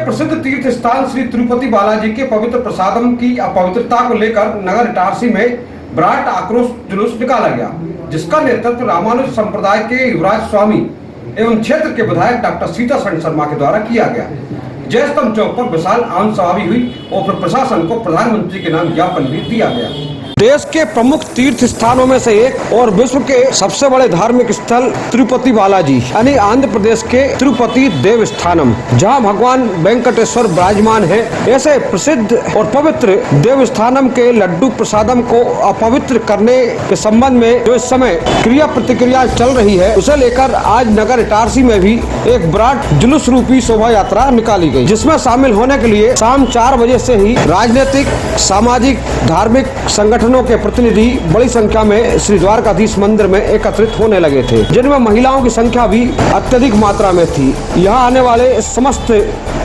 प्रसिद्ध तीर्थ स्थान श्री तिरुपति बालाजी के पवित्र प्रसादम की अपवित्रता को लेकर नगर इटारसी में विराट आक्रोश जुलूस निकाला गया, जिसका नेतृत्व रामानुज संप्रदाय के युवराज स्वामी एवं क्षेत्र के विधायक डॉक्टर सीतासरण शर्मा के द्वारा किया गया। जय स्तंभ चौक पर विशाल आम सभा भी हुई और प्रशासन को प्रधानमंत्री के नाम ज्ञापन भी दिया गया। देश के प्रमुख तीर्थ स्थानों में से एक और विश्व के सबसे बड़े धार्मिक स्थल तिरुपति बालाजी यानी आंध्र प्रदेश के तिरुपति देवस्थानम, जहां भगवान वेंकटेश्वर विराजमान है, ऐसे प्रसिद्ध और पवित्र देवस्थानम के लड्डू प्रसादम को अपवित्र करने के संबंध में जो इस समय क्रिया प्रतिक्रिया चल रही है, उसे लेकर आज नगर इटारसी में भी एक विराट जुलूस रूपी शोभा यात्रा निकाली गई, जिसमें शामिल होने के लिए शाम 4 बजे से ही राजनीतिक, सामाजिक, धार्मिक संगठनों के प्रतिनिधि बड़ी संख्या में श्री द्वारकाधीश मंदिर में एकत्रित होने लगे थे, जिनमें महिलाओं की संख्या भी अत्यधिक मात्रा में थी। यहाँ आने वाले समस्त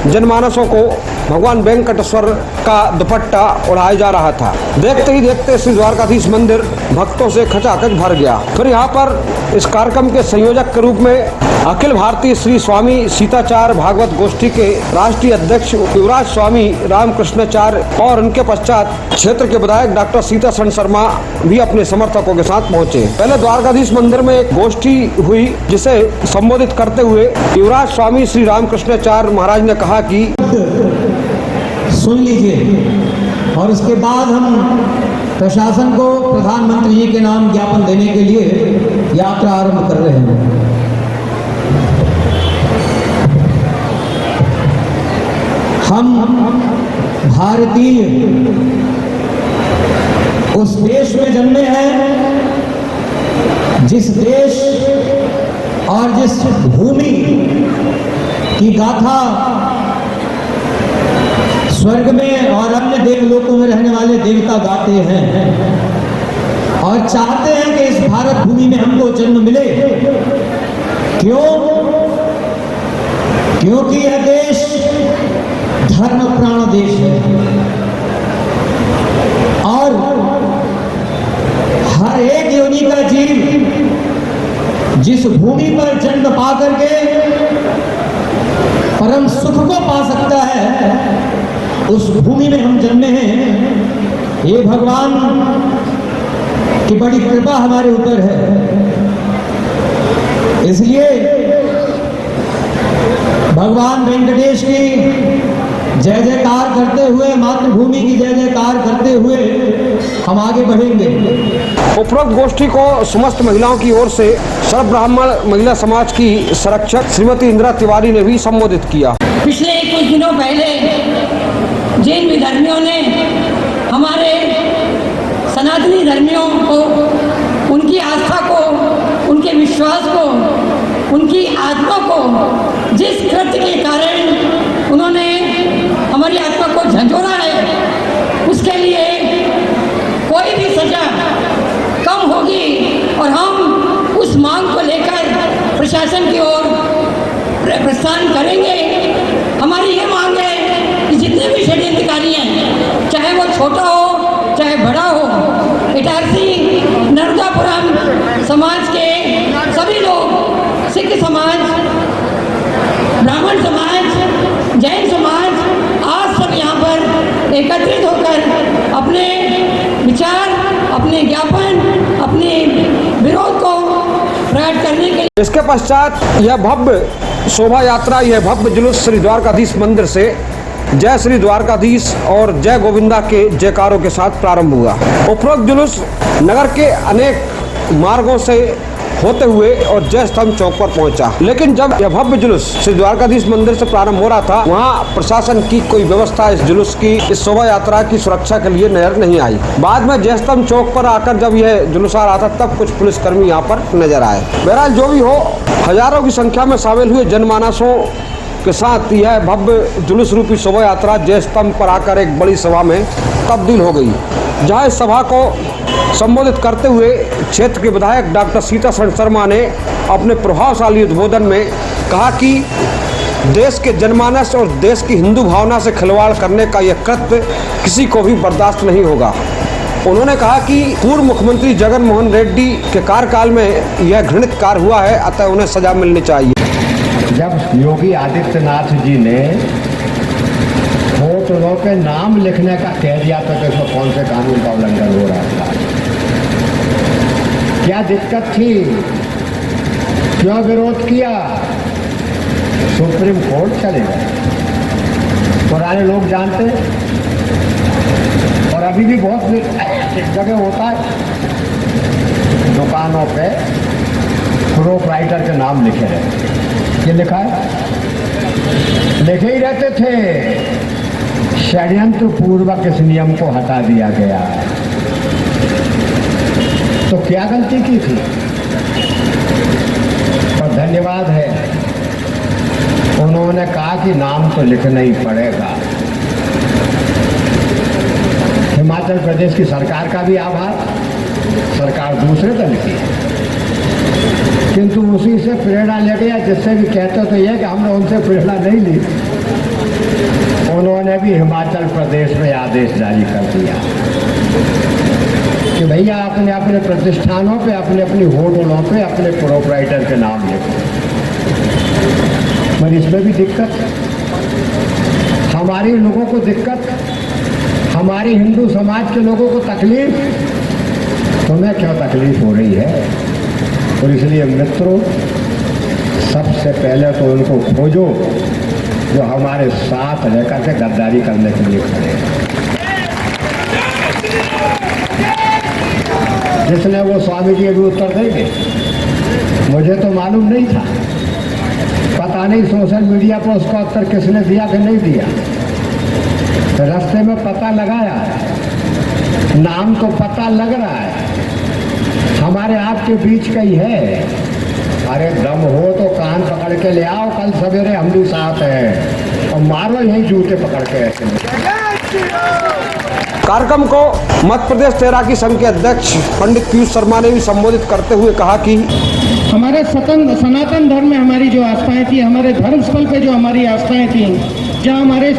जनमानसों को भगवान वेंकटेश्वर का दुपट्टा उड़ाया जा रहा था। देखते ही देखते श्री द्वारकाधीश मंदिर भक्तों से खचाखच भर गया। फिर यहाँ पर इस कार्यक्रम के संयोजक के रूप में अखिल भारतीय श्री स्वामी सीताचार्य भागवत गोष्ठी के राष्ट्रीय अध्यक्ष युवराज स्वामी रामकृष्णाचार्य और उनके पश्चात क्षेत्र के विधायक डॉक्टर सीतासरण शर्मा भी अपने समर्थकों के साथ पहुंचे। पहले द्वारकाधीश मंदिर में एक गोष्ठी हुई, जिसे संबोधित करते हुए युवराज स्वामी श्री रामकृष्णाचार्य महाराज ने कहा कि सुन लीजिए और उसके बाद हम प्रशासन को प्रधानमंत्री जी के नाम ज्ञापन देने के लिए यात्रा आरंभ कर रहे हैं। हम भारतीय उस देश में जन्मे हैं जिस देश और जिस भूमि की गाथा स्वर्ग में और अन्य देवलोकों में रहने वाले देवता गाते हैं और चाहते हैं कि इस भारत भूमि में हमको जन्म मिले। क्यों? क्योंकि यह देश धर्म प्राण देश है और हर एक योनि का जीव जिस भूमि पर जन्म पा करके परम सुख को पा सकता है, उस भूमि में हम जन्मे हैं। ये भगवान की बड़ी कृपा हमारे ऊपर है। इसलिए भगवान वेंकटेश की जय जयकार करते हुए, मातृभूमि की जय जयकार करते हुए हम आगे बढ़ेंगे। उपरोक्त गोष्ठी को समस्त महिलाओं की ओर से सर्व ब्राह्मण महिला समाज की संरक्षक श्रीमती इंदिरा तिवारी ने भी संबोधित किया। पिछले कुछ दिनों पहले जिन विधर्मियों ने हमारे सनातनी धर्मियों को, उनकी आस्था को, उनके विश्वास को, उनकी आत्मा को जिस कृत्य के कारण उन्होंने हमारी आत्मा को झंझोरा है, उसके लिए कोई भी सजा कम होगी और हम उस मांग को लेकर प्रशासन की ओर प्रस्थान करेंगे। हमारी ये मांग है कि जितने भी षड्यंत्रकारी हैं, चाहे वो छोटा हो चाहे बड़ा हो, इटारसी नर्मदापुरम समाज के सभी लोग, सिख समाज, ब्राह्मण समाज, जैन समाज, आज सब यहाँ पर एकत्रित होकर अपने विचार, अपने ज्ञापन, अपने विरोध को प्रकट करने के लिए। इसके पश्चात यह भव्य शोभा यात्रा, यह भव्य जुलूस श्री द्वारकाधीश मंदिर से जय श्री द्वारकाधीश और जय गोविंदा के जयकारों के साथ प्रारंभ हुआ। उपरोक्त जुलूस नगर के अनेक मार्गों से होते हुए और जय स्तंभ चौक पर पहुंचा, लेकिन जब यह भव्य जुलूस श्री द्वारकाधीश मंदिर से प्रारंभ हो रहा था, वहां प्रशासन की कोई व्यवस्था इस जुलूस की, इस शोभा यात्रा की सुरक्षा के लिए नजर नहीं आई। बाद में जय स्तंभ चौक पर आकर जब यह जुलूस आ रहा था, तब कुछ पुलिसकर्मी यहाँ पर नजर आए। बहरहाल जो भी हो, हजारों की संख्या में शामिल हुए जनमानसों के साथ यह भव्य जुलूस रूपी शोभा यात्रा जय स्तंभ पर आकर एक बड़ी सभा में तब्दील हो गई, जहां इस सभा को संबोधित करते हुए क्षेत्र के विधायक डॉक्टर सीतासरण शर्मा ने अपने प्रभावशाली उद्बोधन में कहा कि देश के जनमानस और देश की हिंदू भावना से खिलवाड़ करने का यह कृत्य किसी को भी बर्दाश्त नहीं होगा। उन्होंने कहा कि पूर्व मुख्यमंत्री जगन मोहन रेड्डी के कार्यकाल में यह घृणित कार्य हुआ है, अतः उन्हें सजा मिलनी चाहिए। जब योगी आदित्यनाथ जी ने पवित्रों पे नाम लिखने का कह दिया तो देखो कौन से कानून का उल्लंघन हो रहा था, क्या दिक्कत थी, क्यों विरोध किया। सुप्रीम कोर्ट चले गए, पुराने लोग जानते हैं। और अभी भी बहुत जगह होता है दुकानों पे प्रोप्राइटर के नाम लिखे रहते, ये लिखा है, लिखे ही रहते थे। षड्यंत्र पूर्वक इस नियम को हटा दिया गया। तो क्या गलती की थी? और धन्यवाद है, उन्होंने कहा कि नाम तो लिखना ही पड़ेगा। हिमाचल प्रदेश की सरकार का भी आभार, सरकार दूसरे दल की, किंतु उसी से प्रेरणा ले गया, जिससे भी कहते तो यह कि हमने उनसे प्रेरणा नहीं ली। उन्होंने भी हिमाचल प्रदेश में आदेश जारी कर दिया कि भैया अपने अपने प्रतिष्ठानों पे, अपने अपनी होटलों पे अपने प्रोप्राइटर के नाम लिखो। मगर इसमें भी दिक्कत, हमारे लोगों को दिक्कत, हमारी हिंदू समाज के लोगों को तकलीफ, तुम्हें क्यों तकलीफ हो रही है? और इसलिए मित्रों, सबसे पहले तो उनको खोजो जो हमारे साथ रहकर के गद्दारी करने के लिए खड़े हैं। जिसने वो स्वामी जी अभी उत्तर देंगे, मुझे तो मालूम नहीं था, पता नहीं सोशल मीडिया पर उसका उत्तर किसने दिया कि नहीं दिया। रास्ते में पता लगाया, नाम तो पता लग रहा है, हमारे आपके बीच का ही है। अरे दम हो तो कान पकड़ के ले आओ, कल सवेरे हम भी साथ हैं, और मारो यही जूते पकड़ के ऐसे। कार्यक्रम को मध्य प्रदेश तैराकी संघ के अध्यक्ष पंडित पीयूष शर्मा ने भी संबोधित करते हुए कहा कि हमारे सनातन धर्म में हमारी जो आस्थाएं थी, हमारे धर्म स्थल पे जो हमारी आस्थाएं थी, जहाँ हमारे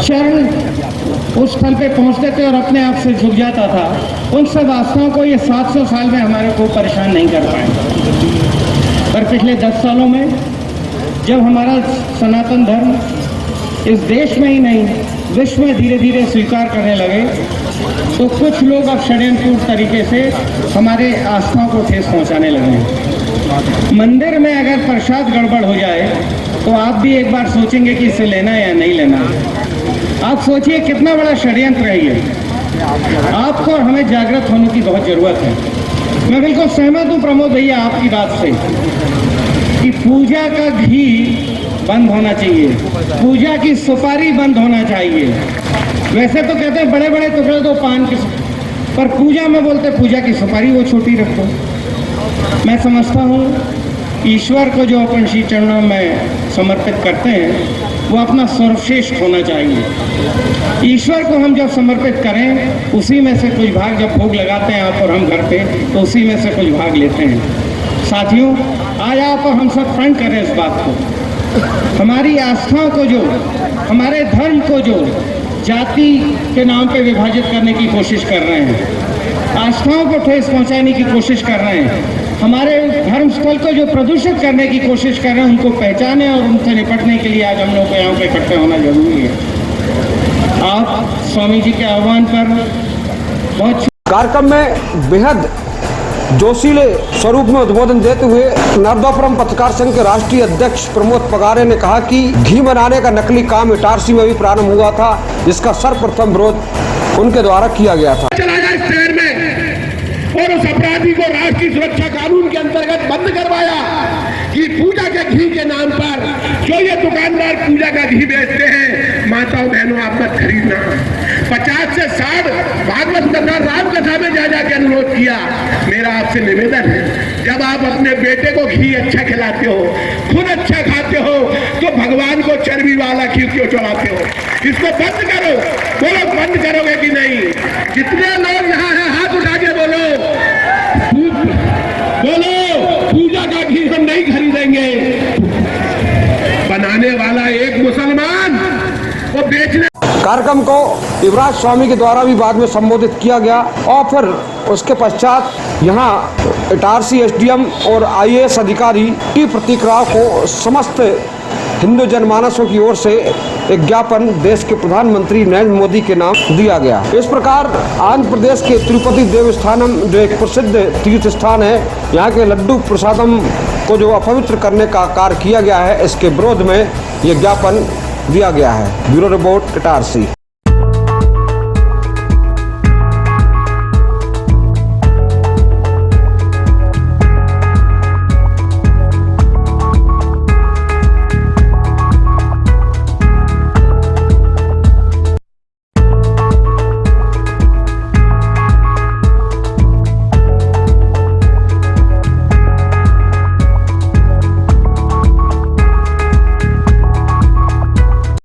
शरण उस स्थल पे पहुँचते थे और अपने आप से झुक जाता था, उन सब आस्थाओं को ये 700 साल में हमारे को परेशान नहीं कर पाए। पर पिछले 10 सालों में जब हमारा सनातन धर्म इस देश में ही नहीं विश्व में धीरे धीरे स्वीकार करने लगे, तो कुछ लोग अब षड्यंत्रपूर्ण तरीके से हमारे आस्थाओं को ठेस पहुंचाने लगे हैं। मंदिर में अगर प्रसाद गड़बड़ हो जाए तो आप भी एक बार सोचेंगे कि इसे लेना या नहीं लेना। आप सोचिए कितना बड़ा षड्यंत्र है ये। आपको और हमें जागृत होने की बहुत ज़रूरत है। मैं बिल्कुल सहमत हूँ प्रमोद भैया आपकी बात से कि पूजा का घी बंद होना चाहिए, पूजा की सुपारी बंद होना चाहिए। वैसे तो कहते हैं बड़े बड़े टुकड़े दो पान के, पर पूजा में बोलते पूजा की सुपारी वो छोटी रखो। मैं समझता हूँ ईश्वर को जो अपन श्री चरणों में समर्पित करते हैं वो अपना सर्वश्रेष्ठ होना चाहिए। ईश्वर को हम जब समर्पित करें, उसी में से कुछ भाग जब भोग लगाते हैं आप और हम घर पे, तो उसी में से कुछ भाग लेते हैं। साथियों, आज आप और हम सब प्रण करें इस बात को, हमारी आस्थाओं को जो, हमारे धर्म को जो जाति के नाम पे विभाजित करने की कोशिश कर रहे हैं, आस्थाओं को ठेस पहुंचाने की कोशिश कर रहे हैं, हमारे धर्म स्थल को जो प्रदूषित करने की कोशिश कर रहे हैं, उनको पहचाने और उनसे निपटने के लिए आज हम लोग को यहाँ पे इकट्ठे होना जरूरी है। आप स्वामी जी के आह्वान पर बहुत कार्यक्रम में बेहद जोशीले स्वरूप में उद्बोधन देते हुए नर्मदापुरम पत्रकार संघ के राष्ट्रीय अध्यक्ष प्रमोद पगारे ने कहा कि घी बनाने का नकली काम इटारसी में भी प्रारंभ हुआ था, जिसका सर्वप्रथम विरोध उनके द्वारा किया गया था। चला गया इस शहर में और उस अपराधी को राष्ट्रीय सुरक्षा कानून के अंतर्गत बंद करवाया कि पूजा के घी के नाम पर जो ये दुकानदार पूजा का घी बेचते हैं, माताओं बहनों आप मत खरीदना। 50 से 60 भागवत कथा राम कथा में जा जाके अनुरोध किया। मेरा आपसे निवेदन है, जब आप अपने बेटे को घी अच्छा खिलाते हो, खुद अच्छा खाते हो, तो भगवान को चर्बी वाला खीर क्यों चढ़ाते हो? इसको बंद करो। बोलो बंद करोगे कि नहीं? जितने लोग यहाँ हैं हाथ उठा के बोलो पूजा का घी हम नहीं खरीदेंगे। बनाने वाला एक मुसलमान, वो बेचने। कार्यक्रम को युवराज स्वामी के द्वारा भी बाद में संबोधित किया गया और फिर उसके पश्चात यहाँ इटारसी एसडीएम और आईएएस अधिकारी की प्रतीक राव को समस्त हिंदू जनमानसों की ओर से एक ज्ञापन देश के प्रधानमंत्री नरेंद्र मोदी के नाम दिया गया। इस प्रकार आंध्र प्रदेश के तिरुपति देवस्थानम जो एक प्रसिद्ध तीर्थ स्थान है, यहाँ के लड्डू प्रसादम को जो अपवित्र करने का कार्य किया गया है, इसके विरोध में ये ज्ञापन दिया गया है। Bureau report Itarsi.